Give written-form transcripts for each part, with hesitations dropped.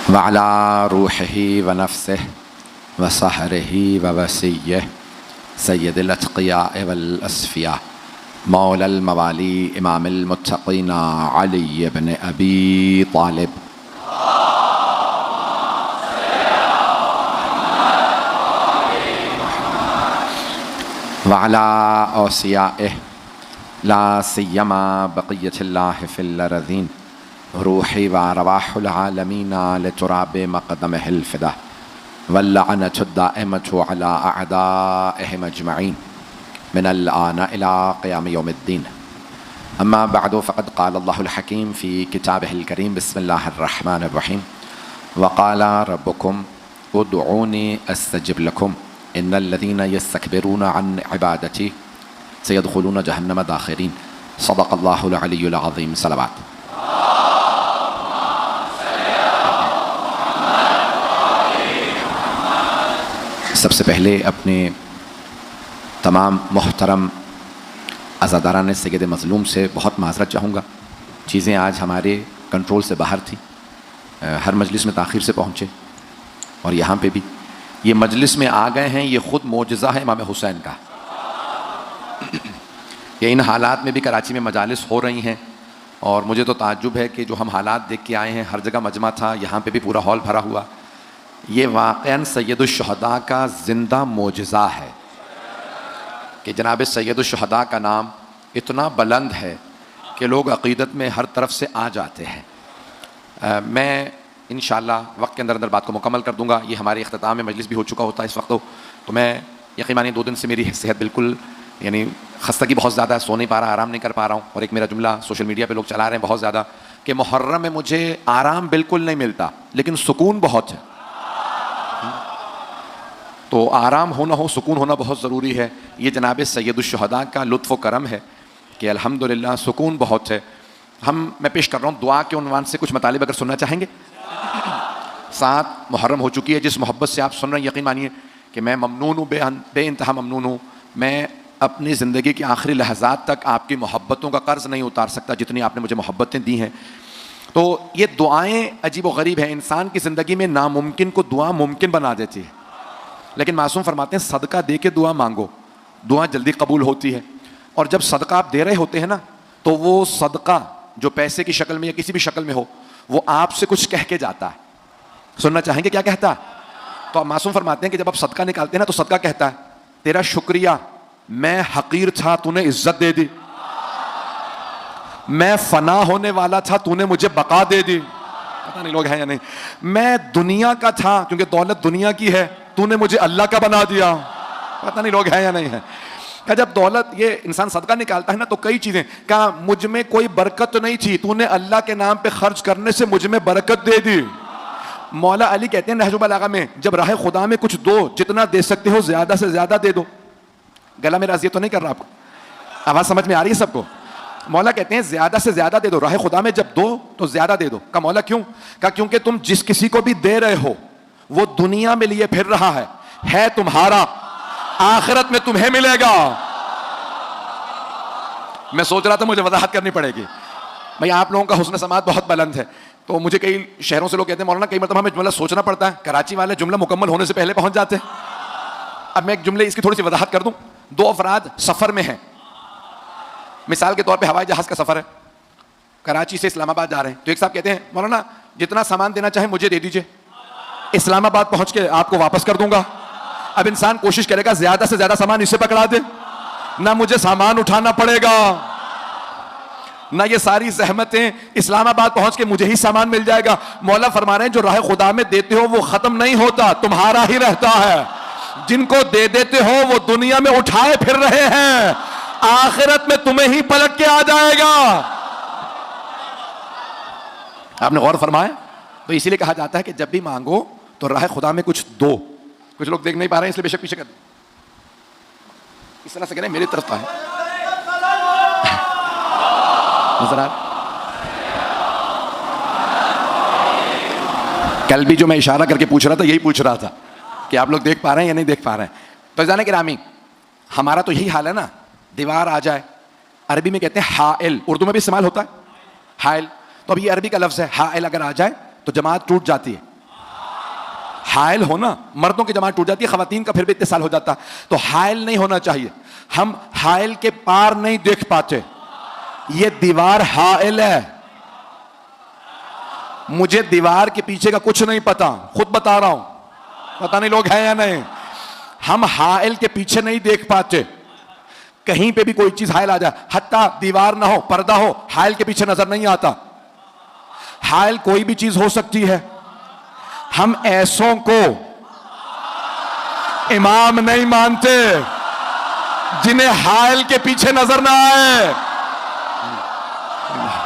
वअला रूहिही व नफ्सिही व सहरिही व वसिय्यिही सय्यदिल अत्क़ियाए वल अस्फ़िया मौलल मवाली इमामिल मुत्तक़ीन अली इब्न अबी तालिब वअला औसियाइही ला सिय्यमा बक़िय्यतिल्लाहि फ़िल अरज़ीन रूही व अरवाहुल आलमीन लितुराबि मक़दमिहिल फ़िदा वल्लअनतु दाइमतु अला अअदाइहिम अजमईन मिनल आन इला क़ियाम यौमिद्दीन अम्मा बअदु फ़क़द क़ाल अल्लाहुल हकीम फ़ी किताबिहिल करीम बिस्मिल्लाहिर रहमानिर रहीम वक़ाला रब्बुकुम उदऊनी अस्तजिब लकुम इन्नल्लज़ीना यस्तकबिरूना अन इबादती सयदखुलून जहन्नम दाखिरीन सदक़ल्लाहुल अलियुल अज़ीम। सलावत। सबसे पहले अपने तमाम मोहतरम अज़ादारान सैयद मज़लूम से बहुत माज़रत चाहूँगा। चीज़ें आज हमारे कंट्रोल से बाहर थी, हर मजलिस में ताख़ीर से पहुँचे और यहाँ पे भी ये मजलिस में आ गए हैं, ये ख़ुद मोजज़ा है इमाम हुसैन का। ये इन हालात में भी कराची में मजालिस हो रही हैं और मुझे तो ताज्जुब है कि जो हम हालात देख के आए हैं, हर जगह मजमा था, यहाँ पे भी पूरा हॉल भरा हुआ। ये वाक़अन सैयदुश्शुहदा का ज़िंदा मोजज़ा है कि जनाब सैयदुश्शुहदा का नाम इतना बुलंद है कि लोग अक़ीदत में हर तरफ से आ जाते हैं। मैं इंशाअल्लाह वक्त के अंदर अंदर बात को मुकम्मल कर दूँगा। ये हमारे इख्तिताम में मजलिस भी हो चुका होता है इस वक्त, तो मैं यकीन मानिए 2 दिन से मेरी सेहत बिल्कुल यानी खस्तगी बहुत ज़्यादा है, सो नहीं पा रहा, आराम नहीं कर पा रहा हूँ। और एक मेरा जुमला सोशल मीडिया पे लोग चला रहे हैं बहुत ज़्यादा कि मुहर्रम में मुझे आराम बिल्कुल नहीं मिलता लेकिन सुकून बहुत है। तो आराम होना हो, सुकून होना बहुत ज़रूरी है। ये जनाब सैयदुश्शुहदा का लुत्फ़ व करम है कि अल्हम्दुलिल्लाह सुकून बहुत है। मैं पेश कर रहा हूँ दुआ के उन्वान से कुछ मतालिब अगर सुनना चाहेंगे। 7 मुहर्रम हो चुकी है, जिस मोहब्बत से आप सुन रहे हैं यकीन मानिए कि मैं ममनून हूँ, बेइंतहा ममनून हूँ। मैं अपनी ज़िंदगी के आखिरी लहज़ात तक आपकी मोहब्बतों का कर्ज़ नहीं उतार सकता जितनी आपने मुझे मोहब्बतें दी हैं। तो ये दुआएँ अजीब व गरीब हैं, इंसान की ज़िंदगी में नामुमकिन को दुआ मुमकिन बना देती है। लेकिन मासूम फरमाते हैं सदका दे के दुआ मांगो, दुआ जल्दी कबूल होती है। और जब सदका आप दे रहे होते हैं ना, तो वो सदका जो पैसे की शक्ल में या किसी भी शक्ल में हो, वो आपसे कुछ कह के जाता है। सुनना चाहेंगे क्या कहता है? तो आप मासूम फरमाते हैं कि जब आप सदका निकालते हैं ना, तो सदका कहता है तेरा शुक्रिया, मैं हकीर था तूने इज्जत दे दी, मैं फना होने वाला था तूने मुझे बका दे दी। पता नहीं लोग हैं या नहीं। मैं दुनिया का था क्योंकि दौलत दुनिया की है, तूने मुझे अल्लाह का बना दिया। पता नहीं लोग हैं या नहीं है। क्या जब दौलत ये इंसान सदका निकालता है ना, तो कई चीजें, क्या मुझ में कोई बरकत नहीं थी, तूने अल्लाह के नाम पे खर्च करने से मुझ में बरकत दे दी। मौला अली कहते हैं नहजुल बलागा में, जब राह खुदा में कुछ दो, जितना दे सकते हो ज्यादा से ज्यादा दे दो। गला मेरा अज़ियत तो नहीं कर रहा आपको? आवाज समझ में आ रही है सबको? मौला कहते हैं ज्यादा से ज्यादा दे दो, राह खुदा में जब दो तो ज्यादा दे दो। का मौला क्यों? का क्योंकि तुम जिस किसी को भी दे रहे हो वो दुनिया में लिए फिर रहा है तुम्हारा, आखिरत में तुम्हें मिलेगा। मैं सोच रहा था मुझे वजाहत करनी पड़ेगी। भाई आप लोगों का हुस्न समात बहुत बुलंद है, तो मुझे कई शहरों से लोग कहते हैं मौलाना कई मतलब हमें जुमला सोचना पड़ता है, कराची वाले जुमला मुकम्मल होने से पहले पहुंच जाते हैं। अब मैं एक जुमले इसकी थोड़ी सी वजाहत कर दूं। 2 अफराद सफर में हैं, मिसाल के तौर पे हवाई जहाज का सफर है, कराची से इस्लामाबाद जा रहे हैं। तो एक साहब कहते हैं मौलाना जितना सामान देना चाहे मुझे दे दीजिए, इस्लामाबाद पहुंच के आपको वापस कर दूंगा। अब इंसान कोशिश करेगा ज्यादा से ज्यादा सामान इसे पकड़ा दे, ना मुझे सामान उठाना पड़ेगा, ना ये सारी जहमतें, इस्लामाबाद पहुंच के मुझे ही सामान मिल जाएगा। मौला फरमा रहे हैं जो राह खुदा में देते हो वो खत्म नहीं होता, तुम्हारा ही रहता है। जिनको दे देते हो वो दुनिया में उठाए फिर रहे हैं, आखिरत में तुम्हें ही पलट के आ जाएगा। आपने गौर फरमाया? तो इसीलिए कहा जाता है कि जब भी मांगो तो राह खुदा में कुछ दो। कुछ लोग देख नहीं पा रहे हैं इसलिए बेशक पीछे कर इस तरह से करें, मेरी तरफ है नजर आ। कल भी जो मैं इशारा करके पूछ रहा था यही पूछ रहा था कि आप लोग देख पा रहे हैं या नहीं देख पा रहे हैं। तो जाने के रामी हमारा तो यही हाल है ना, दीवार आ जाए, अरबी में कहते हैं हाइल, उर्दू में भी इस्तेमाल होता है हाइल। तो अब ये अरबी का लफ्ज है, हाइल अगर आ जाए तो जमात टूट जाती है। हायल होना, मर्दों की जमात टूट जाती है, खवातीन का फिर भी इत्तिसाल हो जाता, तो हायल नहीं होना चाहिए। हम हायल के पार नहीं देख पाते, ये दीवार हायल है, मुझे दीवार के पीछे का कुछ नहीं पता, खुद बता रहा हूं, पता नहीं लोग हैं या नहीं। हम हायल के पीछे नहीं देख पाते, कहीं पे भी कोई चीज हायल आ जाए, हत्ता दीवार ना हो, पर्दा हो, हायल के पीछे नजर नहीं आता। हायल कोई भी चीज हो सकती है। हम ऐसों को इमाम नहीं मानते जिन्हें हायल के पीछे नजर ना आए।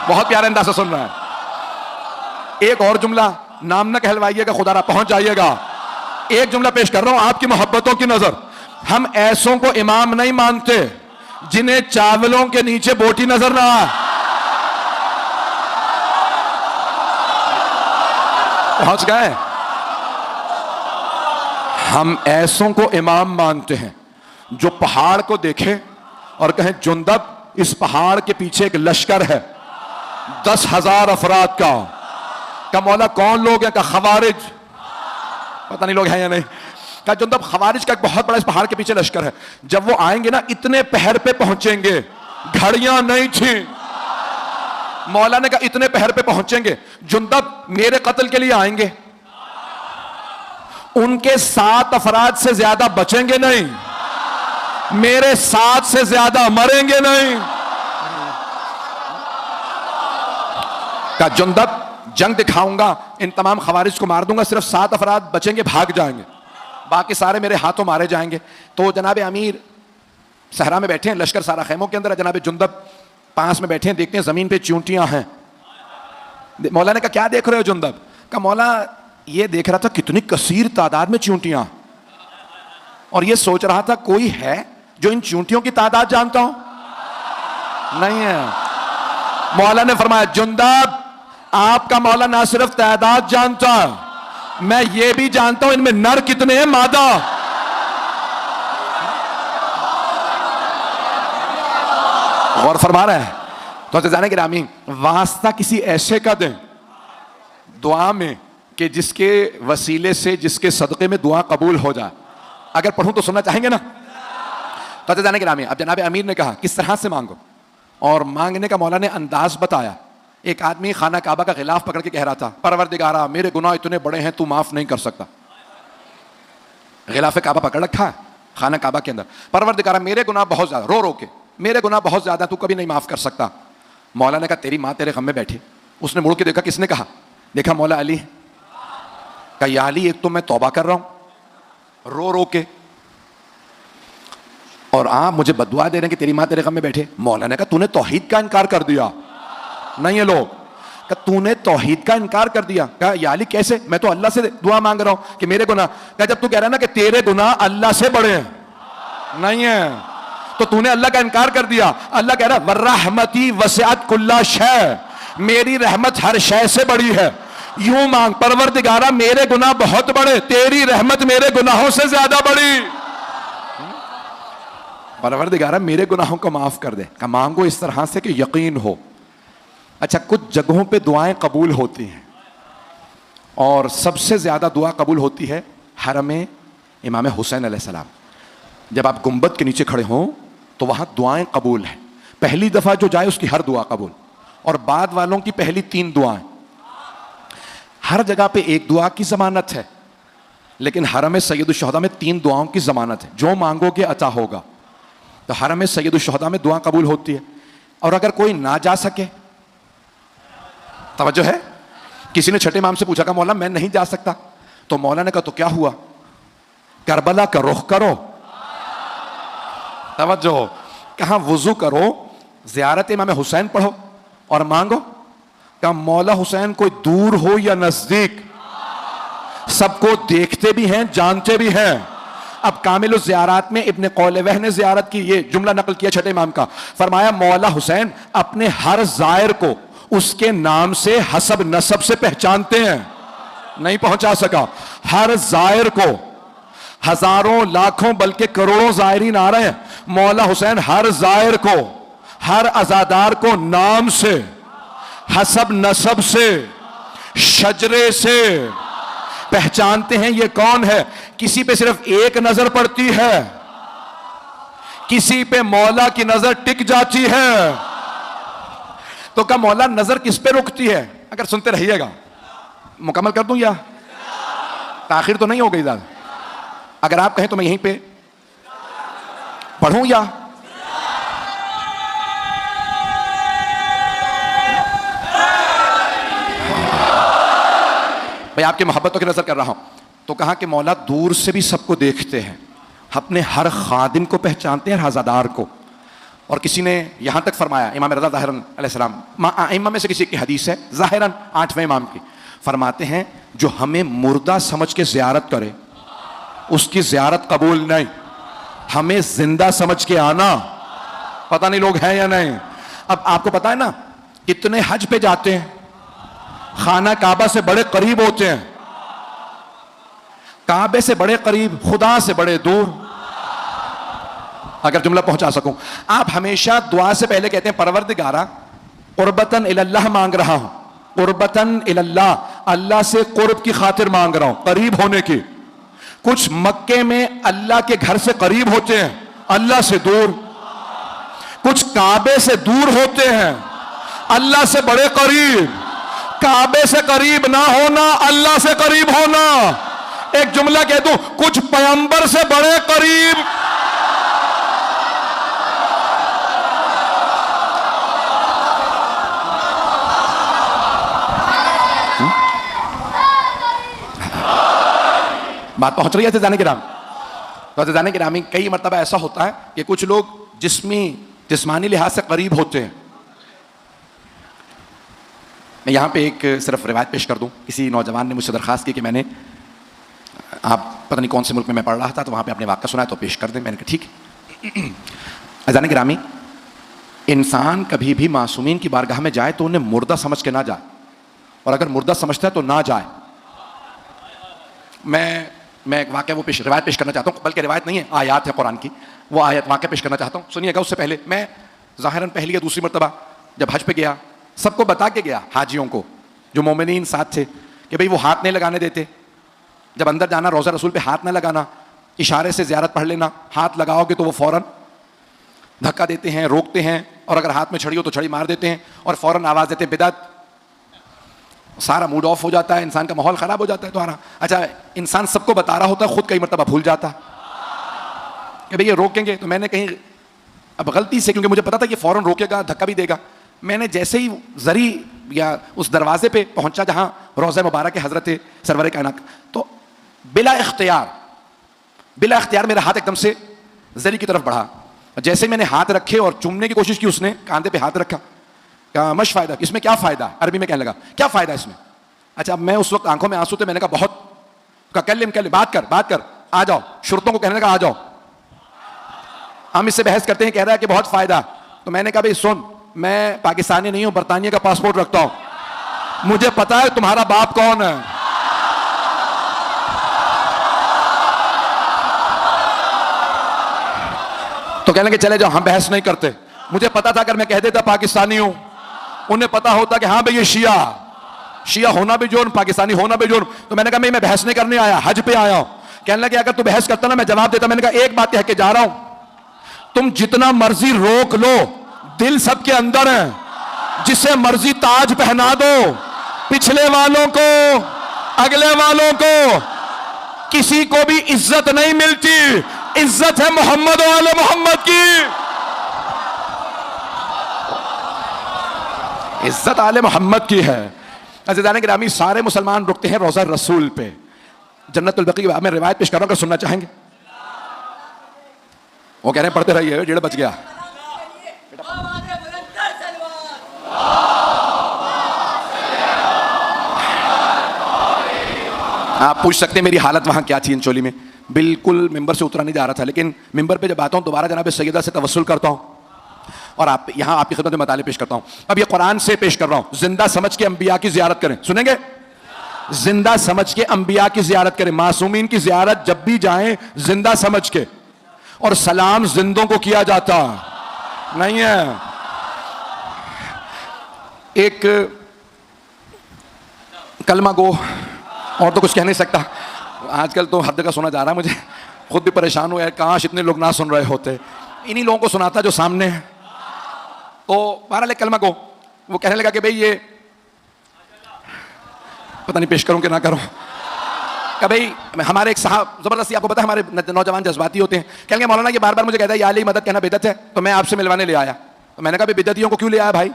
बहुत प्यारे अंदाज से सुन रहा है। एक और जुमला, नाम न कहलवाइएगा, खुदारा पहुंच जाइएगा। एक जुमला पेश कर रहा हूं आपकी मोहब्बतों की नजर। हम ऐसों को इमाम नहीं मानते जिन्हें चावलों के नीचे बोटी नजर ना आए। पहुंच गए। हम ऐसों को इमाम मानते हैं जो पहाड़ को देखे और कहें जुंदब इस पहाड़ के पीछे एक लश्कर है 10,000 अफराद का मौला कौन लोग हैं? का खवारिज, पता नहीं लोग हैं या नहीं। का जुंदब खवारिज का एक बहुत बड़ा इस पहाड़ के पीछे लश्कर है। जब वो आएंगे ना, इतने पहर पे पहुंचेंगे, घड़ियां नहीं थी। मौला ने कहा इतने पहर पे पहुंचेंगे, जुंदब मेरे कत्ल के लिए आएंगे, उनके 7 अफराद से ज्यादा बचेंगे नहीं, मेरे 7 से ज्यादा मरेंगे नहीं। का जुंदब जंग दिखाऊंगा, इन तमाम खवारिज को मार दूंगा, सिर्फ 7 अफराद बचेंगे, भाग जाएंगे, बाकी सारे मेरे हाथों मारे जाएंगे। तो जनाब अमीर सहरा में बैठे हैं, लश्कर सारा खेमों के अंदर है, जनाब जुंदब पास में बैठे हैं, देखते हैं जमीन पे चींटियां हैं। मौला ने कहा क्या देख रहे हो जुंदब? का मौला ये देख रहा था कितनी कसीर तादाद में चींटियां, और ये सोच रहा था कोई है जो इन चींटियों की तादाद जानता हो? नहीं है। मौला ने फरमाया जुंदब आपका मौला ना सिर्फ तादाद जानता, मैं ये भी जानता हूं इनमें नर कितने हैं, मादा। और फरमा रहा है तो जाने के रामी वास्ता किसी ऐसे का दें दुआ में कि जिसके वसीले से, जिसके सदक़े में दुआ कबूल हो जाए। अगर पढ़ूं तो सुनना चाहेंगे ना? तो जाने के रामी अब जनाब अमीर ने कहा किस तरह से मांगो, और मांगने का मौला ने अंदाज बताया। एक आदमी खाना काबा का गिलाफ पकड़ के कह रहा था परवरदिगारा मेरे गुनाह इतने बड़े हैं तू माफ नहीं कर सकता। गिलाफ काबा पकड़ रखा है खाना काबा के अंदर, परवरदिगारा मेरे गुनाह बहुत ज्यादा, रो रो के मेरे गुनाह बहुत ज्यादा, तू कभी नहीं माफ कर सकता। मौला ने कहा तेरी माँ तेरे गम में बैठी। उसने मुड़ के देखा, किसने कहा? देखा मौला अली। कहा या अली एक तो मैं तौबा कर रहा हूं रो रो के, और आप मुझे बदुआ दे रहे हैं कि तेरी माँ तेरे गम में बैठे। मौला ने कहा तूने तौहीद का इनकार कर दिया। नहीं है लोग, कहा तूने तौहीद का इनकार कर दिया। कहा या अली कैसे? मैं तो अल्लाह से दुआ मांग रहा हूं कि मेरे गुनाह। कहा जब तू कह रहा है ना कि तेरे गुनाह अल्लाह से बड़े हैं, नहीं है, तो तूने अल्लाह का इनकार कर दिया। अल्लाह कह रहा है वर्रहमती वसिअत कुल्ला शै, मेरी रहमत हर शय से बड़ी है। यूं मांग परवरदिगारा मेरे गुनाह बहुत बड़े, तेरी रहमत मेरे गुनाहों से ज्यादा बड़ी। परवरदिगारा मेरे गुनाहों को माफ कर दे। का मांगो इस तरह से कि यकीन हो। अच्छा, कुछ जगहों पे दुआएं कबूल होती हैं, और सबसे ज्यादा दुआ कबूल होती है हरम इमाम हुसैन अलैहिस्सलाम। जब आप गुंबद के नीचे खड़े हों तो वहां दुआएं कबूल हैं। पहली दफा जो जाए उसकी हर दुआ कबूल, और बाद वालों की पहली 3 दुआएं। हर जगह पे एक दुआ की जमानत है, लेकिन हरम सैयदुल शुहदा में 3 दुआओं की जमानत है। जो मांगोगे अता होगा। तो हरम सैयदुल शुहदा में दुआ कबूल होती है। और अगर कोई ना जा सके, तवज्जो है, किसी ने छठे इमाम से पूछा, का मौला मैं नहीं जा सकता। तो मौला ने कहा तो क्या हुआ, करबला का रुख करो। तवज्जो, कहा वुजू करो, ज़ियारत इमाम हुसैन पढ़ो और मांगो। कहा मौला हुसैन कोई दूर हो या नजदीक, सबको देखते भी हैं, जानते भी हैं। अब कामिल ज़ियारत में इब्ने कौलवह ने ज़ियारत की, ये जुमला नकल किया छठे इमाम का। फरमाया मौला हुसैन अपने हर ज़ायर को उसके नाम से हसब नसब से पहचानते हैं। नहीं पहुंचा सका, हर ज़ायर को, हजारों लाखों बल्कि करोड़ों ज़ायरीन आ रहे हैं, मौला हुसैन हर ज़ायर को, हर अज़ादार को नाम से, हसब नसब से, शजरे से, पहचानते हैं ये कौन है। किसी पे सिर्फ एक नजर पड़ती है, किसी पे मौला की नजर टिक जाती है। तो क्या मौला नजर किस पे रुकती है? अगर सुनते रहिएगा, मुकम्मल कर दूं या ताखिर तो नहीं हो गई ज्यादा? अगर आप कहें तो मैं यहीं पे पढ़ूं या भाई आपकी मोहब्बतों की नजर कर रहा हूं। तो कहा कि मौला दूर से भी सबको देखते हैं, अपने हर खादिम को पहचानते हैं, हर हजादार को। और किसी ने यहां तक फरमाया, इमाम रज़ा ज़ाहिरन अलैहिस्सलाम आइम्मा में से किसी की हदीस है, ज़ाहिरन 8वें इमाम की, फरमाते हैं जो हमें मुर्दा समझ के ज़ियारत करे उसकी ज़ियारत कबूल नहीं, हमें जिंदा समझ के आना। पता नहीं लोग हैं या नहीं। अब आपको पता है ना कितने हज पे जाते हैं, खाना काबा से बड़े करीब होते हैं, काबे से बड़े करीब, खुदा से बड़े दूर। अगर जुमला पहुंचा सकूं, आप हमेशा दुआ से पहले कहते हैं परवरदिगारा कुर्बतन इलल्लाह मांग रहा हूं, कुर्बतन इलल्लाह, अल्लाह से कुर्ब की खातिर मांग रहा हूं, करीब होने की। कुछ मक्के में अल्लाह के घर से करीब होते हैं, अल्लाह से दूर। कुछ काबे से दूर होते हैं, अल्लाह से बड़े करीब। काबे से करीब ना होना, अल्लाह से करीब होना। एक जुमला कह दूं, कुछ पैगंबर से बड़े करीब। बात पहुंच रही है अज़ीज़ान किराम? तो अज़ीज़ान किरामी, कई मरतबा ऐसा होता है कि कुछ लोग जिस्मानी लिहाज से करीब होते हैं। मैं यहाँ पे एक सिर्फ रिवायत पेश कर दूँ। किसी नौजवान ने मुझसे दरख्वास्त की कि मैंने, आप पता नहीं कौन से मुल्क में मैं पढ़ रहा था, तो वहाँ पे आपने वाक़या सुना है तो पेश कर दें। मैंने कहा ठीक है। अज़ीज़ान गिरामी, इंसान कभी भी मासूमीन की बारगाह में जाए तो उन्हें मुर्दा समझ के ना जाए, और अगर मुर्दा समझता है तो ना जाए। मैं एक वाक़या रिवायत पेश करना चाहता हूँ, बल्कि रिवायत नहीं है, आयत है कुरान की। वो आयत वाक़या पेश करना चाहता हूँ, सुनिएगा। उससे पहले मैं ज़ाहिरन पहली या दूसरी मरतबा जब हज पे गया, सबको बता के गया, हाजियों को जो मोमिनीन साथ थे, कि भाई वो हाथ नहीं लगाने देते। जब अंदर जाना रोज़ा रसूल पे हाथ ना लगाना, इशारे से ज़ियारत पढ़ लेना। हाथ लगाओगे तो वो फ़ौरन धक्का देते हैं, रोकते हैं, और अगर हाथ में छड़ी हो तो छड़ी मार देते हैं और फ़ौरन आवाज़ देते हैं बिदअत। सारा मूड ऑफ हो जाता है, इंसान का माहौल ख़राब हो जाता है। तुम्हारा अच्छा, इंसान सबको बता रहा होता है, खुद कई मरतबा भूल जाता कि भाई ये रोकेंगे। तो मैंने कहीं अब गलती से, क्योंकि मुझे पता था कि फ़ौरन रोकेगा, धक्का भी देगा, मैंने जैसे ही जरी या उस दरवाजे पे पहुंचा जहां रोज़ा मुबारक हज़रत सरवर कायनात, तो बिला इख्तियार मेरा हाथ एकदम से जरी की तरफ बढ़ा। जैसे मैंने हाथ रखे और चूमने की कोशिश की, उसने कांधे पे हाथ रखा। क्या मश फ़ायदा, इसमें क्या फ़ायदा? अरबी में कहने लगा क्या फ़ायदा इसमें। अच्छा, अब मैं उस वक्त आंखों में आंसू थे, मैंने कहा बहुत कल बात कर, आ जाओ। शुरतों को कहने लगा आ जाओ, हम इससे बहस करते हैं। कह रहा है कि बहुत फ़ायदा। तो मैंने कहा भाई सुन, मैं पाकिस्तानी नहीं हूं, बरतानिया का पासपोर्ट रखता हूं, मुझे पता है तुम्हारा बाप कौन है। तो कहने लगे चले जाओ, हम बहस नहीं करते। मुझे पता था अगर मैं कह देता पाकिस्तानी हूं, उन्हें पता होता कि हाँ भाई ये शिया होना भी जुर्म, पाकिस्तानी होना भी जुर्म। तो मैंने कहा मैं बहस नहीं करने आया, हज पे आया हूं। कहने लगे अगर तू बहस करता ना मैं जवाब देता। मैंने कहा एक बात कह के जा रहा हूं, तुम जितना मर्जी रोक लो, दिल सबके अंदर है। जिसे मर्जी ताज पहना दो, पिछले वालों को, अगले वालों को, किसी को भी इज्जत नहीं मिलती। इज्जत है मोहम्मद और आले मोहम्मद की। इज्जत आले मोहम्मद की है। अज़ीज़ान गिरामी, सारे मुसलमान रुकते हैं रोज़ा रसूल पे, जन्नतुल बकी। मैं रिवायत पेश कर रहा हूं, अगर सुनना चाहेंगे। वो कह रहे हैं पढ़ते रहिए, डेढ़ बज गया। आप पूछ सकते हैं मेरी हालत वहां क्या थी इंचोली में। बिल्कुल मिंबर से उतरा नहीं जा रहा था, लेकिन मिंबर पे जब आता हूं दोबारा जनाब सैयदा से तवस्सुल करता हूं और आप यहां आपकी खिदमत में मताले पेश करता हूं। अब ये कुरान से पेश कर रहा हूं। जिंदा समझ के अंबिया की जियारत करें, सुनेंगे? जिंदा समझ के अंबिया की जियारत करें। मासूमीन की जियारत जब भी जाएं जिंदा समझ के, और सलाम जिंदों को किया जाता नहीं है। एक कलमा गो और तो कुछ कह नहीं सकता। आजकल तो हर जगह सुना जा रहा है, मुझे खुद भी परेशान हुआ है, काश इतने लोग ना सुन रहे होते, इन्हीं लोगों को सुनाता जो सामने है। तो बहरहाल कलमा को वो कहने लगा कि भाई ये पता नहीं पेश करूं कि ना करूं, कि भाई हमारे एक साहब जबरदस्ती, आपको पता है हमारे नौजवान जज्बाती होते हैं, कहेंगे मौलाना ये बार बार मुझे कहता है या अली मदद कहना बिदअत है, तो मैं आपसे मिलवाने ले आया। तो मैंने कहा बिदअतियों को क्यों ले आया भाई,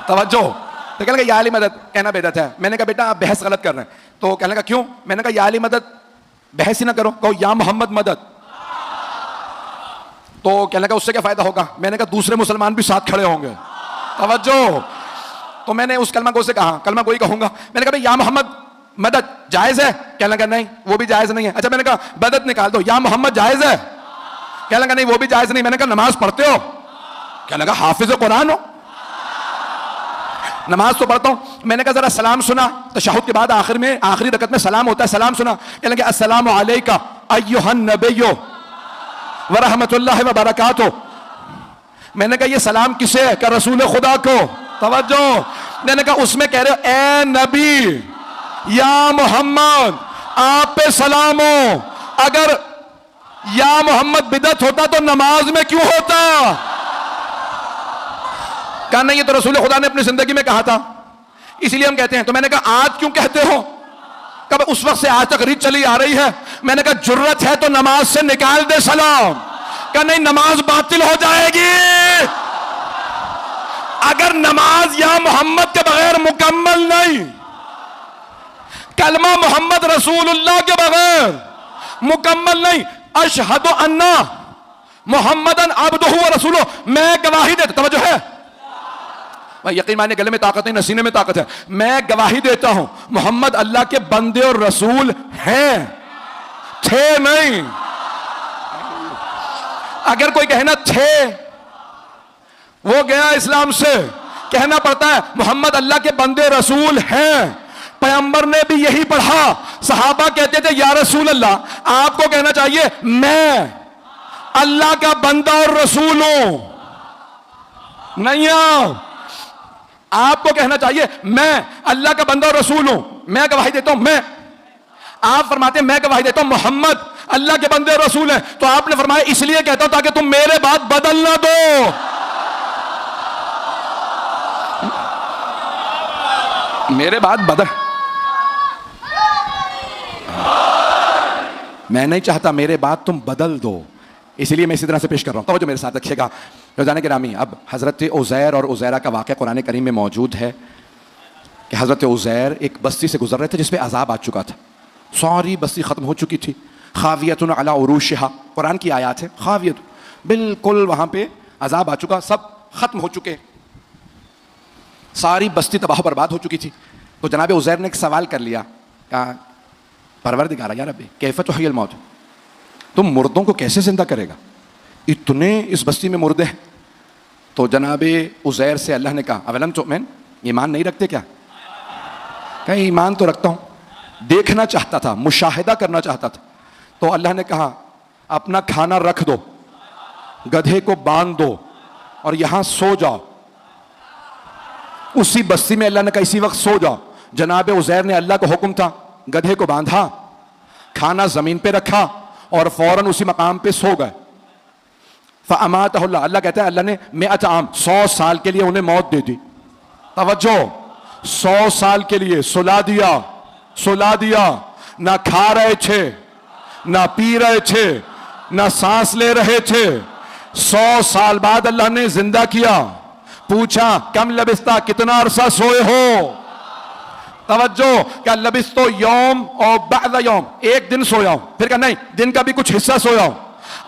तवज्जो। तो कहने लगा या अली मदद कहना बिदअत है। मैंने कहा बेटा आप बहस गलत कर रहे हैं। तो कहने लगा क्यों। मैंने कहा या अली मदद बहस ही ना करो, कहो या मोहम्मद मदद। तो कहने लगा उससे क्या फायदा होगा। मैंने कहा दूसरे मुसलमान भी साथ खड़े होंगे, तवज्जो। तो मैंने उस कलमा गो से कहा, कलमा गोई कहूंगा, मैंने कहा भाई या मोहम्मद मदद जायज है। कहने लगा नहीं वो भी जायज नहीं है। अच्छा मैंने कहा मदद निकाल दो, या मोहम्मद जायज है। कहने लगा नहीं वो भी जायज नहीं। मैंने कहा नमाज पढ़ते हो। कहने लगा हाफिज कुरान हो। नमाज तो पढ़ता हूं। मैंने कहा जरा सलाम सुना। तशहुद के बाद आखिर में आखिरी रकत में सलाम होता है, सलाम सुना। कहने लगा अस्सलामु अलैका अय्युहन नबिय्यु व रहमतुल्लाहि व बरकातुहू। मैंने कहा ये सलाम किसे है, क्या रसूल खुदा को। तवज्जो। मैंने कहा उसमें कह रहे हो ए नबी या मोहम्मद आप पे सलाम हो। अगर या मोहम्मद बिदअत होता तो नमाज में क्यों होता। कहा नहीं ये तो रसूल खुदा ने अपनी जिंदगी में कहा था, इसलिए हम कहते हैं। तो मैंने कहा आज क्यों कहते हो। कब उस वक्त से आज तक रीत चली आ रही है। मैंने कहा जुर्रत है तो नमाज से निकाल दे सलाम। कहा नहीं नमाज बातिल हो जाएगी। अगर नमाज या मोहम्मद के बगैर मुकम्मल नहीं, कलमा मोहम्मद रसूलुल्लाह के बगैर मुकम्मल नहीं। अशहदु अन्ना मोहम्मदन अब्दुहु व रसूलुहु, मैं गवाही देता, तवज्जो है भाई, यकीन माने गले में ताकत नहीं, सीने में ताकत है। मैं गवाही देता हूं मोहम्मद अल्लाह के बंदे और रसूल हैं, थे नहीं। अगर कोई कहना थे वो गया इस्लाम से। कहना पड़ता है मोहम्मद अल्लाह के बंदे रसूल हैं। पैगंबर ने भी यही पढ़ा। सहाबा कहते थे या रसूल अल्लाह, आपको कहना चाहिए मैं अल्लाह का बंदा और रसूल हूं। नहीं आपको कहना चाहिए मैं अल्लाह का बंदा और रसूल हूं, मैं गवाही देता हूं। मैं, आप फरमाते हैं मैं गवाही देता हूं मोहम्मद अल्लाह के बंदे और रसूल हैं। तो आपने फरमाया इसलिए कहता हूं ताकि तुम मेरे बात बदल ना दो। मेरे बात बदल, मैं नहीं चाहता मेरे बात तुम बदल दो, इसलिए मैं इसी तरह से पेश कर रहा हूं। तो जो मेरे साथ रखिएगा रोजाना गिरामी। अब हजरत उज़ैर और उज़ैरा का वाक़या कुरान करीम में मौजूद है कि हजरत उज़ैर एक बस्ती से गुजर रहे थे जिसपे अजाब आ चुका था। सारी बस्ती खत्म हो चुकी थी। खावियतुन अला उरूशिहा, कुरान की आयत है। खावियत, बिल्कुल वहां पे अजाब आ चुका, सब खत्म हो चुके, सारी बस्ती तबाह बर्बाद हो चुकी थी। तो जनाब उज़ैर ने एक सवाल कर लिया, कहा परवरदिगार या रब्बी कैफ़ तुह्यिल मौत, तुम मुर्दों को कैसे जिंदा करेगा, इतने इस बस्ती में मुर्दे हैं। तो जनाब उज़ैर से अल्लाह ने कहा अवलम तुअमिन, ईमान नहीं रखते क्या। कहा ईमान तो रखता हूं, देखना चाहता था, मुशाहिदा करना चाहता था। तो अल्लाह ने कहा अपना खाना रख दो, गधे को बांध दो और यहां सो जाओ। उसी बस्ती में अल्लाह ने कहा इसी वक्त सो जाओ। जनाब उज़ैर ने, अल्लाह का हुक्म था, गधे को बांधा, खाना जमीन पे रखा और फौरन उसी मकाम पे सो गए। फ़अमातहुल्लाह, अल्लाह कहता है अल्लाह ने 100 आम 100 साल के लिए उन्हें मौत दे दी। तवज्जो, 100 साल के लिए सुला दिया, सुला दिया। ना खा रहे थे, ना पी रहे थे, ना सांस ले रहे थे। 100 साल बाद अल्लाह ने जिंदा किया। पूछा कम लबिस्ता, कितना अरसा सोए हो। तवज्जो, क्या लबिस्तो यौम और बअद यौम, एक दिन सोया हूं। फिर कहा नहीं, दिन का भी कुछ हिस्सा सोया हूं।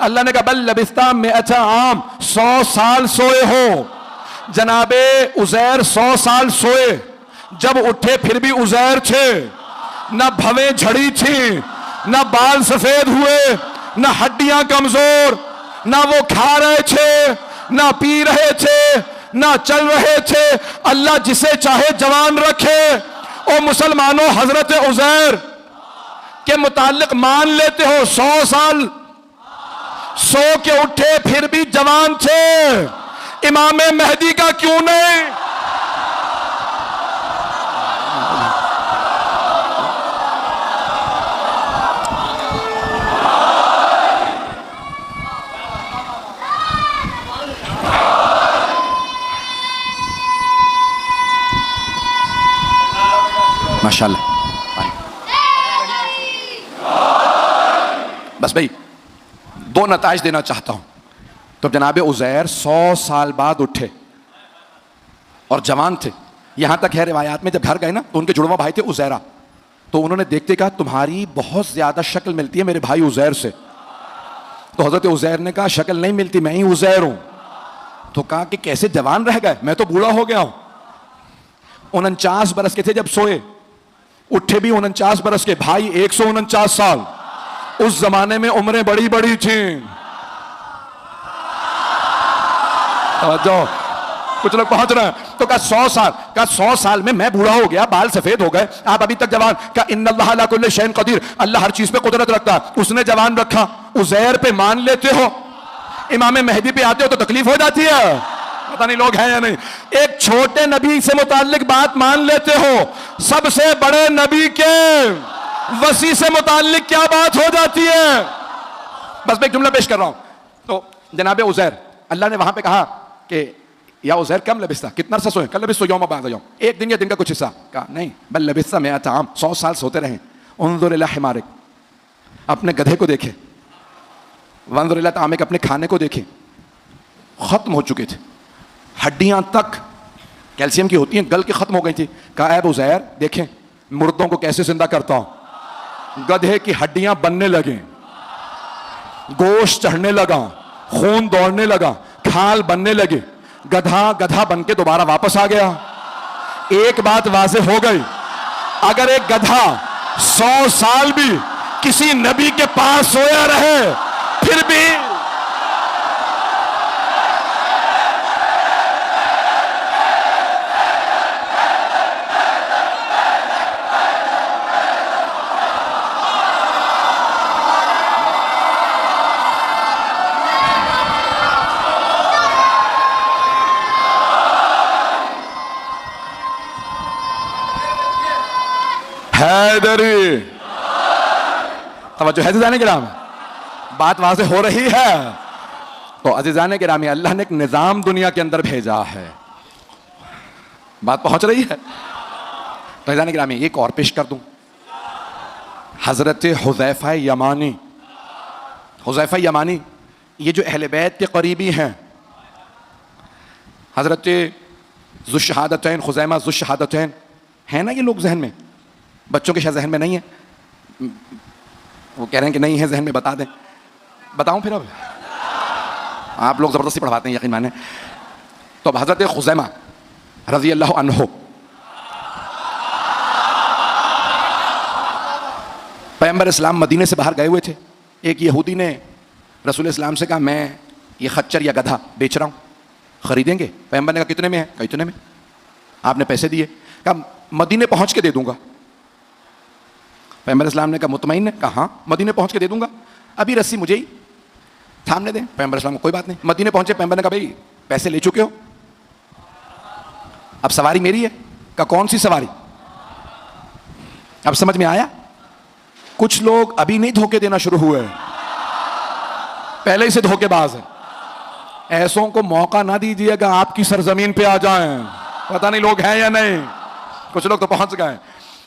अल्लाह ने कहा बल लबिस्ता में अच्छा आम, 100 साल सोए हो। जनाबे उज़ैर 100 साल सोए, जब उठे फिर भी उज़ैर थे। ना भवें झड़ी थी, ना बाल सफेद हुए, ना हड्डियां कमजोर, ना वो खा रहे थे, ना पी रहे थे, ना चल रहे थे। अल्लाह जिसे चाहे जवान रखे। ओ मुसलमानों, हजरत उज़ैर के मुतालिक मान लेते हो 100 साल सो के उठे फिर भी जवान थे। इमाम मेहदी का क्यों नहीं। माशाल्लाह। बस भाई दो नताइज देना चाहता हूं। तो जनाब उज़ैर 100 साल बाद उठे और जवान थे। यहां तक है रिवायात में जब घर गए ना तो उनके जुड़वा भाई थे उज़ैरा, तो उन्होंने देखते कहा तुम्हारी बहुत ज्यादा शक्ल मिलती है मेरे भाई उज़ैर से। तो हजरत उज़ैर ने कहा शक्ल नहीं मिलती, मैं ही उज़ैर हूं। तो कहा कि कैसे जवान रह गए, मैं तो बूढ़ा हो गया हूं। 49 बरस के थे जब सोए, उठे भी 49 बरस के, भाई 149 साल। उस जमाने में उम्रें बड़ी बड़ी थी। जो कुछ लोग पहुंच रहे हैं। तो कहा 100 साल, कहा 100 साल में मैं बूढ़ा हो गया, बाल सफेद हो गए, आप अभी तक जवान। कहा इन्नल्लाह अला कुल्ली शैइन कदीर, अल्लाह हर चीज पे कुदरत रखता है, उसने जवान रखा। उज़ैर पे मान लेते हो, इमाम मेहदी पे आते हो तो तकलीफ हो जाती है, पता नहीं लोग हैं या नहीं। एक छोटे नबी से मुताल्लिक बात मान लेते हो, सबसे बड़े नबी के वसी से मुताल्लिक क्या बात हो जाती है। बस मैं एक जुमला पेश कर रहा हूं। तो जनाब उज़ैर, अल्लाह ने वहां पे कहा कि या उज़ैर कम लबिस्ता, कितना अरसा सोए? कल लबिस्तु यौम बाद यौम, एक दिन या दिन का कुछ हिस्सा। कहा नहीं, बल लबिस्ता मिअत आम, 100 साल सोते रहे। उन्जुर इला हिमारिक, अपने गधे को देखे। वंजुर इला तामिक, अपने खाने को देखे, खत्म हो चुके थे, हड्डियां तक कैल्शियम की होती हैं, गल के खत्म हो गई थी। कहा ऐ उज़ैर देखें मुर्दों को कैसे जिंदा करता हूं। गधे की हड्डियां बनने लगे, गोश्त चढ़ने लगा, खून दौड़ने लगा, खाल बनने लगे, गधा गधा बन के दोबारा वापस आ गया। एक बात वाज़ेह हो गई, अगर एक गधा 100 साल भी किसी नबी के पास सोया रहे फिर भी हैदरी। तवज्जो है अज़ीज़ान किराम, बात वाज़ेह हो रही है। तो अज़ीज़ान किराम, अल्लाह ने एक निज़ाम दुनिया के अंदर भेजा है, बात पहुंच रही है। तो अज़ीज़ान किराम एक और पेश कर दूं, हज़रत हुज़ैफ़ा यमानी। हुज़ैफ़ा यमानी ये जो अहले बैत के करीबी हैं, हज़रत ज़ुश्शहादतैन खुज़ैमा ज़ुश्शहादतैन है ना, ये लोग जहन में, बच्चों के शायद जहन में नहीं है, वो कह रहे हैं कि नहीं है जहन में, बता दें, बताऊं फिर? अब आप लोग ज़बरदस्ती पढ़वाते हैं, यकीन माने। तो अब हज़रत खुज़ैमा रज़ी अल्लाह अन्हु पैगंबर इस्लाम मदीने से बाहर गए हुए थे। एक यहूदी ने रसूल इस्लाम से कहा मैं ये खच्चर या गधा बेच रहा हूँ, ख़रीदेंगे? पैगंबर ने कहा कितने में है? कहा इतने में। आपने पैसे दिए? कहा मदीने पहुँच के दे दूँगा। पैगंबर इस्लाम ने कहा मुतमईन है? कहा हाँ मदीने पहुँच के दे दूँगा, अभी रस्सी मुझे ही थामने दें। पैगंबर इस्लाम को कोई बात नहीं। मदीने पहुँचे, पैगंबर ने कहा भाई पैसे ले चुके हो, अब सवारी मेरी है। कहा कौन सी सवारी? अब समझ में आया? कुछ लोग अभी नहीं धोखे देना शुरू हुए, पहले ही से धोखेबाज है। ऐसों को मौका ना दीजिएगा आपकी सरजमीन पे आ जाएं, पता नहीं लोग हैं या नहीं, कुछ लोग तो पहुंच गए।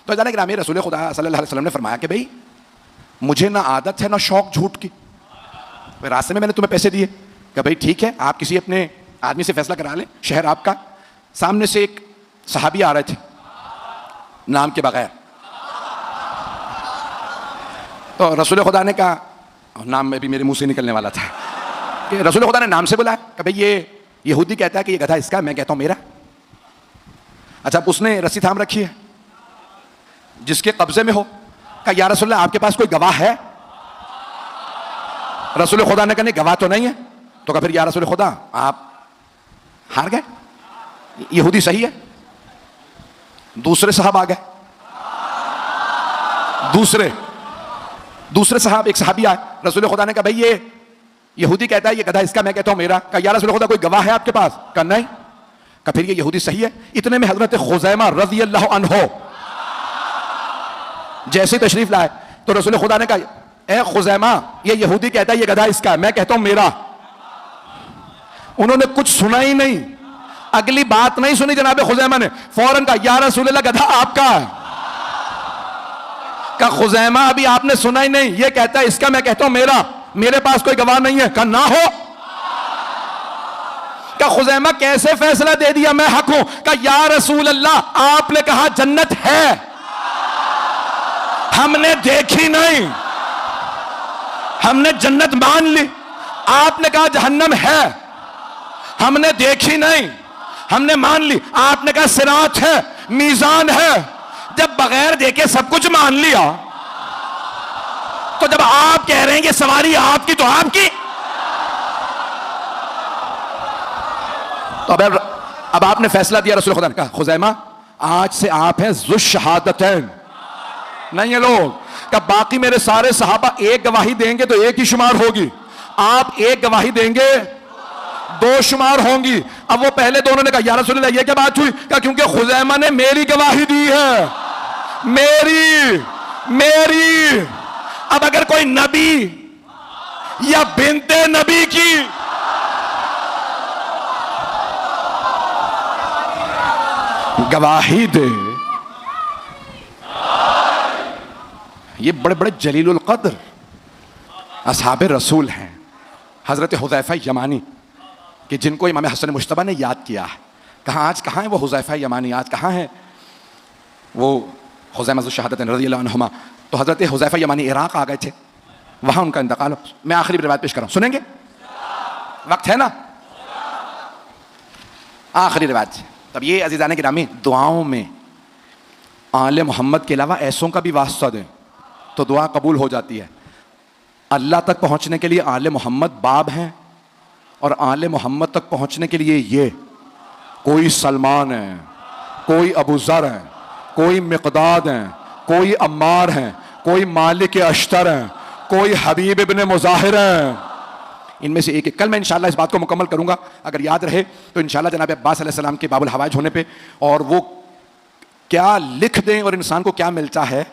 तो जाने कि रसूल खुदा सल्लल्लाहु अलैहि वसल्लम ने फरमाया कि भाई मुझे ना आदत है ना शौक झूठ की, फिर रास्ते में मैंने तुम्हें पैसे दिए। कि भाई ठीक है, आप किसी अपने आदमी से फैसला करा लें, शहर आपका। सामने से एक सहाबी आ रहे थे नाम के बगैर, तो रसूल खुदा ने कहा, नाम में भी मेरे मुंह से निकलने वाला था, कि रसूल खुदा ने नाम से बुलाया कि भाई ये यहूदी कहता है कि ये गधा इसका, मैं कहता हूं मेरा। अच्छा, उसने रस्सी थाम रखी है जिसके कब्जे में हो। कहा या रसूल अल्लाह आपके पास कोई गवाह है? रसूल खुदा ने कहा नहीं गवाह तो नहीं है। तो कहा फिर या रसूल खुदा आप हार गए, यहूदी सही है। दूसरे साहब आ गए, दूसरे साहब, एक सहाबी आए, रसूल खुदा ने कहा भाई ये यहूदी कहता है ये गधा इसका, मैं कहता हूं मेरा। कहा या रसूल खुदा कोई गवाह है आपके पास? कहा नहीं। कहा फिर ये यहूदी सही है। इतने में हजरत खुज़ैमा रज़ी अल्लाह अन्हु जैसे तशरीफ लाए तो रसूल खुदा ने कहा ए खुज़ैमा ये यहूदी कहता है ये गधा इसका है, मैं कहता हूं मेरा। उन्होंने कुछ सुना ही नहीं, अगली बात नहीं सुनी जनाब खुज़ैमा ने, फौरन कहा या रसूल अल्लाह गधा आपका है। का खुजैमा अभी आपने सुना ही नहीं, ये कहता है इसका, मैं कहता हूं मेरा, मेरे पास कोई गवाह नहीं है। का ना हो। का खुजैमा कैसे फैसला दे दिया मैं हक हूं? का या रसूल अल्लाह, आपने कहा जन्नत है, हमने देखी नहीं, हमने जन्नत मान ली। आपने कहा जहन्नम है, हमने देखी नहीं, हमने मान ली। आपने कहा सिरात है, मीजान है। जब बगैर देखे सब कुछ मान लिया, तो जब आप कह रहे हैं कि सवारी आपकी तो आपकी, तो अब आपने फैसला दिया। रसूल खुदा ने कहा खुजैमा आज से आप हैं ज़ुश शहादतैन। नहीं है लोग का बाकी मेरे सारे सहाबा एक गवाही देंगे तो एक ही शुमार होगी, आप एक गवाही देंगे दो शुमार होंगी। अब वो पहले दोनों ने कहा या रसूल अल्लाह, ये क्या बात हुई? क्या क्योंकि खुजैमा ने मेरी गवाही दी है, मेरी। अब अगर कोई नबी या बिनते नबी की गवाही दे, ये बड़े बड़े जलीलुल कद्र असहाबे रसूल हैं, हजरत हुज़ैफा यमानी, कि जिनको इमाम हसन मुश्तबा ने याद किया है। कहाँ है वो हुज़ैफा यमानी? आज कहाँ है वो? हुज़ैमा ज़ु शहादतैन रज़ियल्लाहु अन्हुमा। तो हजरत हुज़ैफा यमानी इराक आ गए थे, वहां उनका इंतकाल हो। मैं आखिरी रिवायत पेश कर रहा हूं, सुनेंगे? वक्त है ना? आखिरी रिवायत। तब ये अज़ीज़ान गिरामी, दुआओं में आले मोहम्मद के अलावा ऐसों का भी वास्ता दें तो दुआ कबूल हो जाती है। अल्लाह तक पहुंचने के लिए आले मोहम्मद बाब हैं, और आले मोहम्मद तक पहुंचने के लिए ये कोई सलमान है, कोई अबू ज़र है, कोई मिक़दाद है, कोई अम्मार है, कोई मालिक अश्तर है, कोई हबीब इब्न मुज़ाहिर है। इनमें से एक कल मैं इंशाल्लाह इस बात को मुकम्मल करूंगा, अगर याद रहे तो इंशाल्लाह जनाब अब्बास अलैहिस्सलाम के बाबुल हवाइज होने पे, और वो क्या लिख दें और इंसान को क्या मिलता है,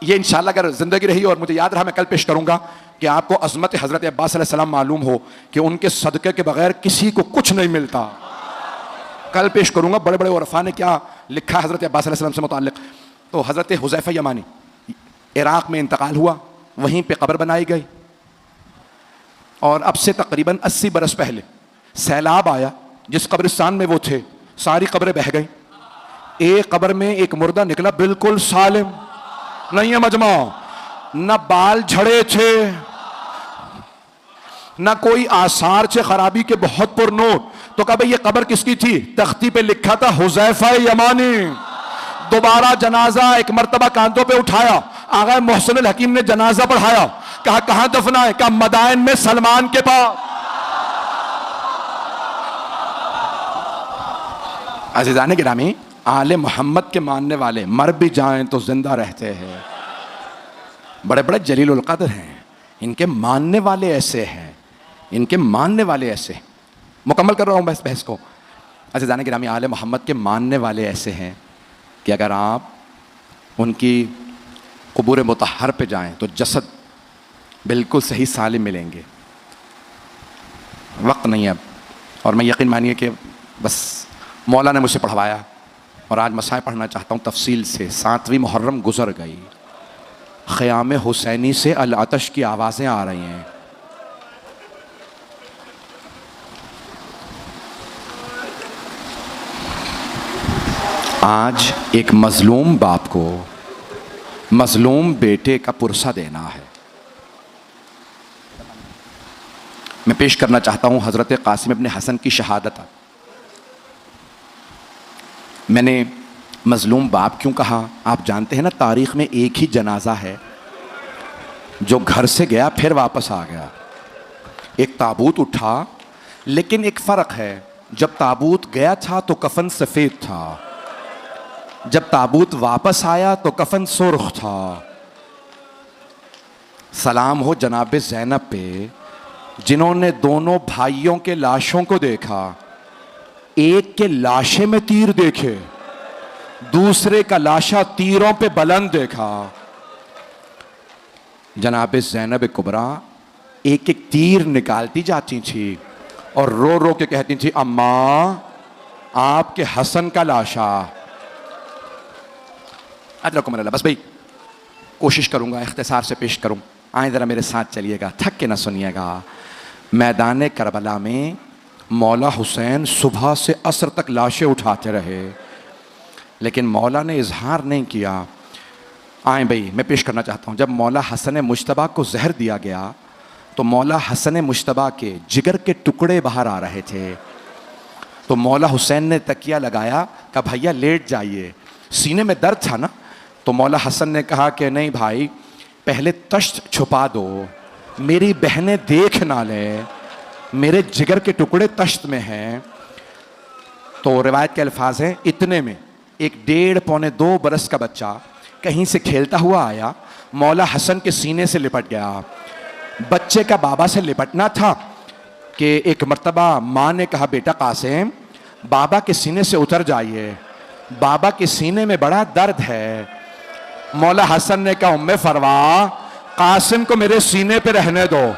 ये इंशाल्लाह अगर ज़िंदगी रही और मुझे याद रहा मैं कल पेश करूंगा कि आपको अज़मत हज़रत अब्बास अलैहिस्सलाम मालूम हो कि उनके सदक़े के बगैर किसी को कुछ नहीं मिलता। कल पेश करूंगा बड़े बड़े उरफा ने क्या लिखा है हज़रत अब्बास अलैहिस्सलाम से मुताल्लिक़। तो हज़रत हुज़ैफा यमानी इराक़ में इंतकाल हुआ, वहीं पर कब्र बनाई गई, और अब से तकरीबन 80 बरस पहले सैलाब आया, जिस कब्रिस्तान में वो थे सारी कब्रें बह गई। एक कब्र में एक मुर्दा निकला बिल्कुल सालिम, नहीं है मजमा, न बाल झड़े थे, न कोई आसार थे खराबी के, बहुत पुरनूर। तो कहा भाई ये कब्र किसकी थी? तख्ती पे लिखा था हुज़ैफा यमानी। दोबारा जनाजा एक मर्तबा कांधों पे उठाया, आगा मोहसिन अल हकीम ने जनाजा पढ़ाया, कहा कहां दफना है? कहा मदाइन में सलमान के पास। अज़ीज़ान गिरामी, आले मोहम्मद के मानने वाले मर भी जाएं तो जिंदा रहते हैं, बड़े बड़े जलीलुल क़द्र हैं, इनके मानने वाले ऐसे हैं, इनके मानने वाले ऐसे। मुकम्मल कर रहा हूँ बस बहस को। अज़ीज़ान गिरामी, आले मोहम्मद के मानने वाले ऐसे हैं कि अगर आप उनकी क़ुबूर मुतहर पे जाएं तो जसद बिल्कुल सही सालिम मिलेंगे। वक्त नहीं है अब, और मैं यकीन मानिए कि बस मौला ने मुझसे पढ़वाया और आज मसाए पढ़ना चाहता हूँ तफसील से। 7वीं मुहर्रम गुजर गई, ख़याम हुसैनी से अल अतश की आवाज़ें आ रही हैं। आज एक मज़लूम बाप को मज़लूम बेटे का पुरसा देना है। मैं पेश करना चाहता हूँ हज़रत क़ासिम इब्न हसन की शहादत। मैंने मज़लूम बाप क्यों कहा? आप जानते हैं ना, तारीख़ में एक ही जनाजा है जो घर से गया फिर वापस आ गया। एक ताबूत उठा, लेकिन एक फ़र्क है, जब ताबूत गया था तो कफन सफ़ेद था, जब ताबूत वापस आया तो कफन सुर्ख था। सलाम हो जनाब ज़ैनब पे, जिन्होंने दोनों भाइयों के लाशों को देखा, एक के लाशे में तीर देखे, दूसरे का लाशा तीरों पे बुलंद देखा। जनाब ज़ैनब कुबरा एक एक तीर निकालती जाती थी और रो रो के कहती थी, अम्मा आपके हसन का लाशा। अल्लाह बस भाई कोशिश करूँगा इख्तिसार से पेश करूँ। आए ज़रा मेरे साथ चलिएगा, थक के ना सुनिएगा। मैदान करबला में मौला हुसैन सुबह से असर तक लाशें उठाते रहे, लेकिन मौला ने इजहार नहीं किया। आए भाई, मैं पेश करना चाहता हूँ। जब मौला हसन मुश्तबा को जहर दिया गया तो मौला हसन मुश्तबा के जिगर के टुकड़े बाहर आ रहे थे। तो मौला हुसैन ने तकिया लगाया, कहा भैया लेट जाइए, सीने में दर्द था ना। तो मौला हसन ने कहा कि नहीं भाई, पहले तश्त छुपा दो, मेरी बहनें देख ना लें, मेरे जिगर के टुकड़े तश्त में हैं। तो रिवायत के अल्फाज हैं, इतने में एक 1.5-2 बरस का बच्चा कहीं से खेलता हुआ आया, मौला हसन के सीने से लिपट गया। बच्चे का बाबा से लिपटना था कि एक मर्तबा माँ ने कहा, बेटा कासिम बाबा के सीने से उतर जाइए, बाबा के सीने में बड़ा दर्द है। मौला हसन ने कहा, उम्मे फरवा कासिम को मेरे सीने पे रहने दो।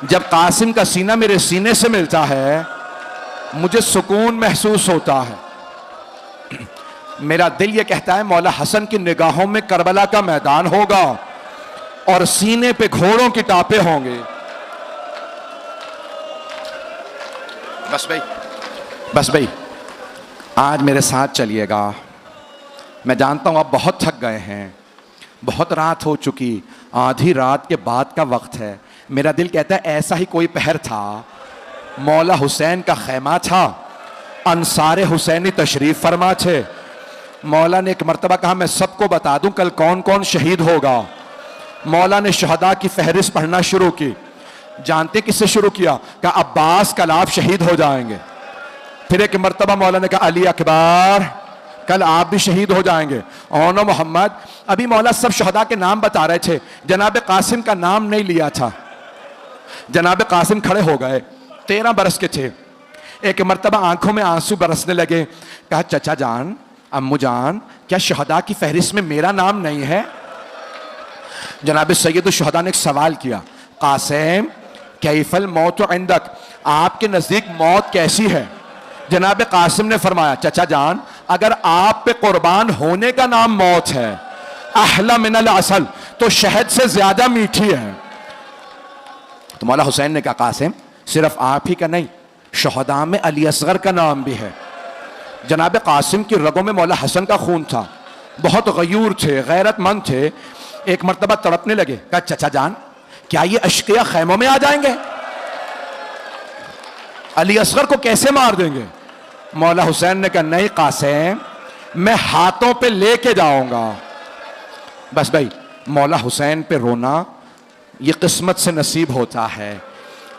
जब कासिम का सीना मेरे सीने से मिलता है मुझे सुकून महसूस होता है। मेरा दिल ये कहता है मौला हसन की निगाहों में करबला का मैदान होगा और सीने पे घोड़ों की टापे होंगे। बस भाई आज मेरे साथ चलिएगा। मैं जानता हूं आप बहुत थक गए हैं, बहुत रात हो चुकी, आधी रात के बाद का वक्त है। मेरा दिल कहता है ऐसा ही कोई पहर था, मौला हुसैन का खैमा था, अंसारे हुसैनी तशरीफ फरमा थे। मौला ने एक मर्तबा कहा, मैं सबको बता दूं कल कौन कौन शहीद होगा। मौला ने शहदा की फहरिस्त पढ़ना शुरू की। जानते किससे शुरू किया? कहा अब्बास कल आप शहीद हो जाएंगे। फिर एक मर्तबा मौला ने कहा अली अकबर कल आप भी शहीद हो जाएंगे। ओनो मोहम्मद, अभी मौला सब शहदा के नाम बता रहे थे, जनाब कासिम का नाम नहीं लिया था। जनाब कासिम खड़े हो गए, 13 बरस के थे। एक मर्तबा आंखों में आंसू बरसने लगे। कहा चचा जान, अम्मू जान, क्या शहदा की फहरिस्त में मेरा नाम नहीं है? जनाब सैयद शहदा ने एक सवाल किया, कासिम कैफल मौत इंदक, आपके नजदीक मौत कैसी है? जनाब कासिम ने फरमाया, चचा जान अगर आप पे कुर्बान होने का नाम मौत है, अहला मिनल असल, तो शहद से ज्यादा मीठी है। तो मौला हुसैन ने कहा, कासिम सिर्फ आप ही का नहीं, शहदा में अली असगर का नाम भी है। जनाब कासिम की रगों में मौला हसन का खून था, बहुत गयूर थे, गैरतमंद थे। एक मर्तबा तड़पने लगे। कहा चचा जान क्या ये अश्किया खैमों में आ जाएंगे? अली असगर को कैसे मार देंगे? मौला हुसैन ने कहा नहीं कासिम, मैं हाथों पे लेके जाऊंगा। बस भाई, मौला हुसैन पे रोना ये किस्मत से नसीब होता है,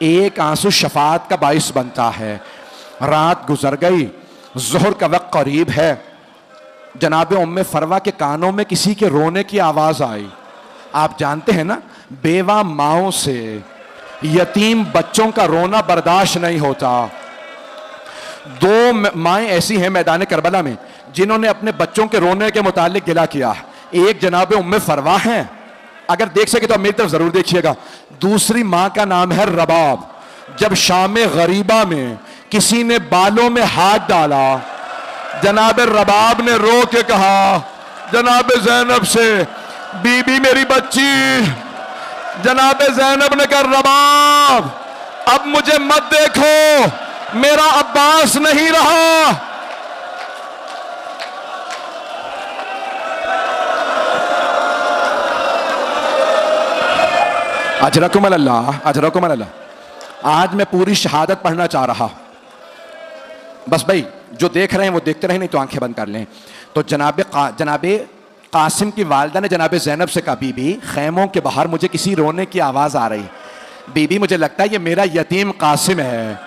एक आंसू शफात का बाइस बनता है। रात गुजर गई, जोहर का वक्त करीब है। जनाब उम्मे फरवा के कानों में किसी के रोने की आवाज आई। आप जानते हैं ना, बेवा माओं से यतीम बच्चों का रोना बर्दाश्त नहीं होता। 2 माएँ ऐसी हैं मैदान करबला में जिन्होंने अपने बच्चों के रोने के मुतालिक गिला किया। एक जनाब उम्मे फरवा हैं, अगर देख सके तो मेरी तरफ जरूर देखिएगा। दूसरी माँ का नाम है रबाब। जब शाम गरीबा में किसी ने बालों में हाथ डाला, जनाब रबाब ने रो के कहा जनाब जैनब से, बीबी मेरी बच्ची। जनाब जैनब ने कहा रबाब अब मुझे मत देखो, मेरा अब्बास नहीं रहा। अजरकुम अल्लाह, अजरकुम अल्लाह। आज मैं पूरी शहादत पढ़ना चाह रहा। बस भाई जो देख रहे हैं वो देखते रहे, नहीं तो आंखें बंद कर लें। तो जनाबे कासिम की वालदा ने जनाब जैनब से कहा, बीबी खैमों के बाहर मुझे किसी रोने की आवाज़ आ रही। बीबी मुझे लगता है ये मेरा यतीम कासिम है।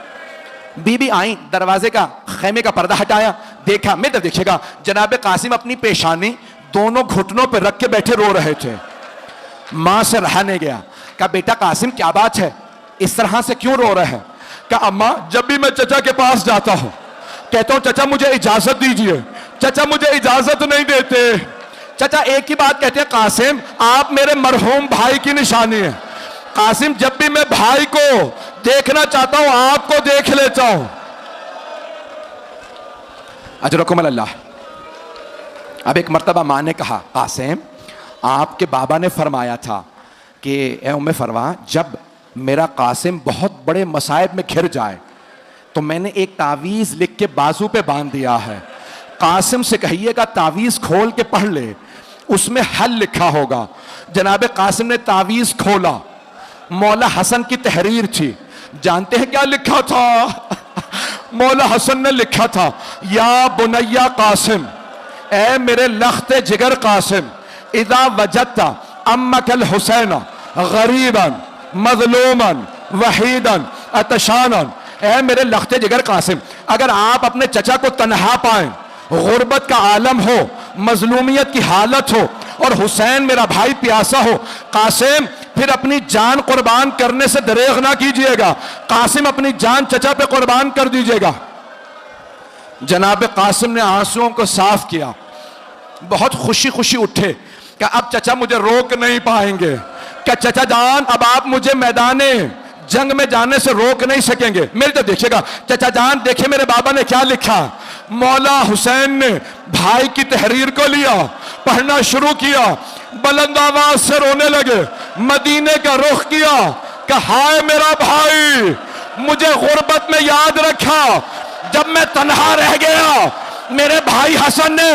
बीबी आई, दरवाजे का खैमे का पर्दा हटाया, देखा, मेरे तरफ देखिएगा, जनाब कासिम अपनी पेशानी दोनों घुटनों पर रख के बैठे रो रहे थे। माँ से रहा नहीं गया। कहा बेटा कासिम क्या बात है, इस तरह से क्यों रो रहे हैं? कहा अम्मा जब भी मैं चचा के पास जाता हूँ कहता हूँ चचा मुझे इजाजत दीजिए, चचा मुझे इजाजत नहीं देते। चचा एक ही बात कहते हैं, कासिम आप मेरे मरहूम भाई की निशानी है। कासिम जब भी मैं भाई को देखना चाहता हूं आपको देख लेता हूं। अजरकुम अल्लाह। अब एक मर्तबा माँ ने कहा, कासिम आपके बाबा ने फरमाया था कि ए उम्मे फरवा, जब मेरा कासिम बहुत बड़े मसाइब में घिर जाए तो मैंने एक तावीज़ लिख के बाजू पे बांध दिया है, कासिम से कहिएगा तावीज़ खोल के पढ़ ले, उसमें हल लिखा होगा। जनाब कासिम ने तावीज़ खोला, मौला हसन की तहरीर थी। जानते हैं क्या लिखा था? मौला हसन ने लिखा था, या बुनैया कासिम, ए मेरे लख्ते जिगर कासिम, इदा वजदता अम्मकल हुसैन गरीबन मजलूमन वहीदन अतशानन, ए मेरे लख्ते जिगर कासिम, अगर आप अपने चचा को तन्हा पाएं, गुर्बत का आलम हो, मजलूमियत की हालत हो और हुसैन मेरा भाई प्यासा हो, कासिम फिर अपनी जान कुर्बान करने से दरेग ना कीजिएगा, कासिम अपनी जान चचा पे कुर्बान कर दीजिएगा। जनाब कासिम ने आंसुओं को साफ किया, बहुत खुशी खुशी उठे कि अब चचा मुझे रोक नहीं पाएंगे, क्या चचा जान अब आप मुझे मैदाने जंग में जाने से रोक नहीं सकेंगे। मेरी तो देखिएगा चचा जान, देखिए मेरे बाबा ने क्या लिखा। मौला हुसैन ने भाई की तहरीर को लिया, पढ़ना शुरू किया, बुलंद आवाज से रोने लगे, मदीने का रुख किया कि हाय मेरा भाई, मुझे गुर्बत में याद रखा, जब मैं तन्हा रह गया मेरे भाई हसन ने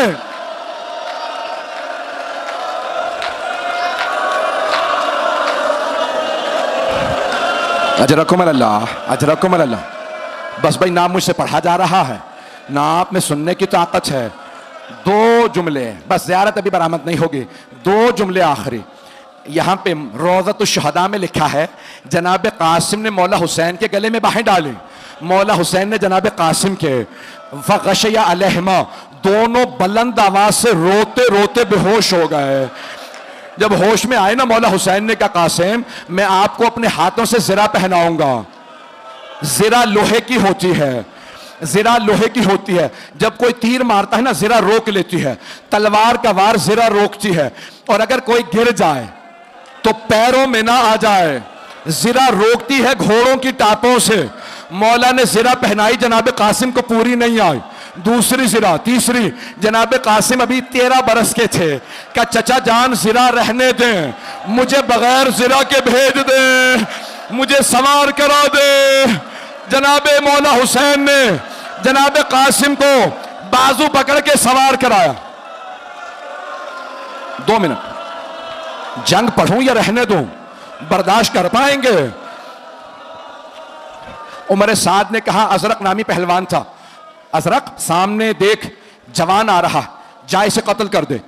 अजरकुम अल्लाह, अजरकुम अल्लाह। बस भाई ना मुझसे पढ़ा जा रहा है ना आप में सुनने की ताकत है। दो जुमले बस, ज़ियारत अभी बरामद नहीं होगी, दो जुमले आखिरी। यहाँ पे रोज़तुश शुहदा में लिखा है, जनाब कासिम ने मौला हुसैन के गले में बाहें डाली, मौला हुसैन ने जनाब कासिम के, फ़ग़शिया अलैहिमा, दोनों बुलंद आवाज से रोते रोते बेहोश हो गए। जब होश में आए ना मौला हुसैन ने कहा, कासिम मैं आपको अपने हाथों से ज़िरा पहनाऊंगा। ज़िरा लोहे की होती है, ज़िरा लोहे की होती है, जब कोई तीर मारता है ना ज़िरा रोक लेती है, तलवार का वार ज़िरा रोकती है, और अगर कोई गिर जाए तो पैरों में ना आ जाए, ज़िरा रोकती है घोड़ों की टापों से। मौला ने ज़िरा पहनाई, जनाब कासिम को पूरी नहीं आई, दूसरी ज़िरा, तीसरी, जनाब कासिम अभी 13 बरस के थे, क्या चचा जान ज़िरा रहने दें, मुझे बगैर ज़िरा के भेज दें, मुझे सवार करा दे। जनाब मौला हुसैन ने जनाब कासिम को बाजू पकड़ के सवार कराया। 2 मिनट, जंग पढ़ूं या रहने दूं, बर्दाश्त कर पाएंगे? उमर साद ने कहा, अजरक नामी पहलवान था, अजरक सामने देख जवान आ रहा, जा इसे कत्ल कर दे।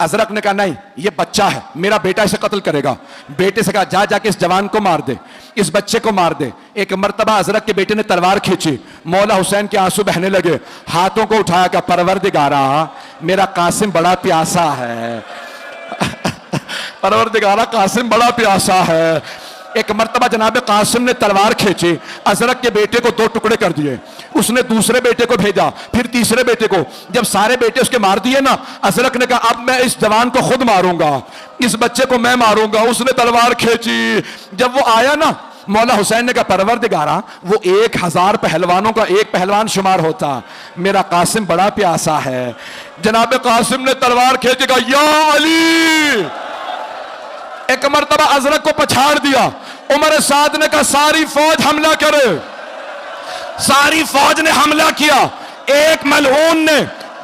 अजरक ने कहा नहीं, ये बच्चा है, मेरा बेटा इसे कत्ल करेगा। बेटे से कहा जा जाके इस जवान को मार दे, इस बच्चे को मार दे। एक मर्तबा अजरक के बेटे ने तलवार खींची, मौला हुसैन के आंसू बहने लगे, हाथों को उठाया, का परवरदिगारा मेरा कासिम बड़ा प्यासा है, परवरदिगारा कासिम बड़ा प्यासा है। एक मर्तबा जनाब कासिम ने तलवार खींची, अजरक के बेटे को 2 टुकड़े कर दिए, उसने दूसरे बेटे को भेजा, फिर तीसरे बेटे को, जब सारे बेटे उसके मार दिए ना, अजरक ने कहा अब मैं इस जवान को खुद मारूंगा, इस बच्चे को मैं मारूंगा। उसने तलवार खींची, जब वो आया ना, मौला हुसैन ने कहा परवरदिगारा वो 1000 पहलवानों का एक पहलवान शुमार होता, मेरा कासिम बड़ा प्यासा है। जनाब कासिम ने तलवार खींची, कहा या अली। एक मर्तबा अजरक को पछाड़ दिया, उमर साद ने कहा सारी फौज हमला करे। सारी फौज ने हमला किया, एक मलऊन ने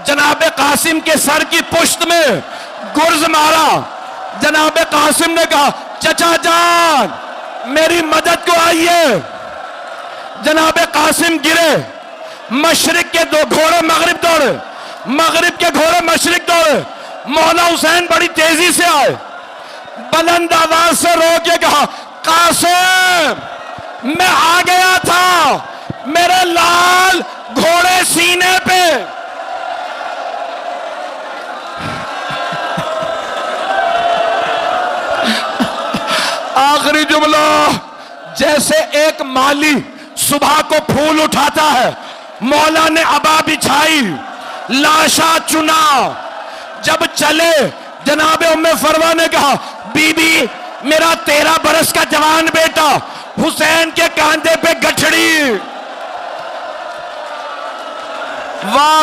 जनाब कासिम के सर की पुश्त में गुर्ज मारा। जनाब कासिम ने कहा चचा जान मेरी मदद को आइए। जनाब कासिम गिरे, मशरिक के 2 घोड़े मगरिब दौड़े, मगरिब के घोड़े मशरिक दौड़े। मौला हुसैन बड़ी तेजी से आए, बुलंद आवाज से रो के कहा कासिम मैं आ गया था, मेरे लाल घोड़े सीने पे। आखिरी जुमला, जैसे एक माली सुबह को फूल उठाता है, मौला ने अबा बिछाई, लाशा चुना, जब चले जनाब उम्मे फरवा ने कहा बीबी मेरा 13 बरस का जवान बेटा हुसैन के कांधे पे गठड़ी। वाह।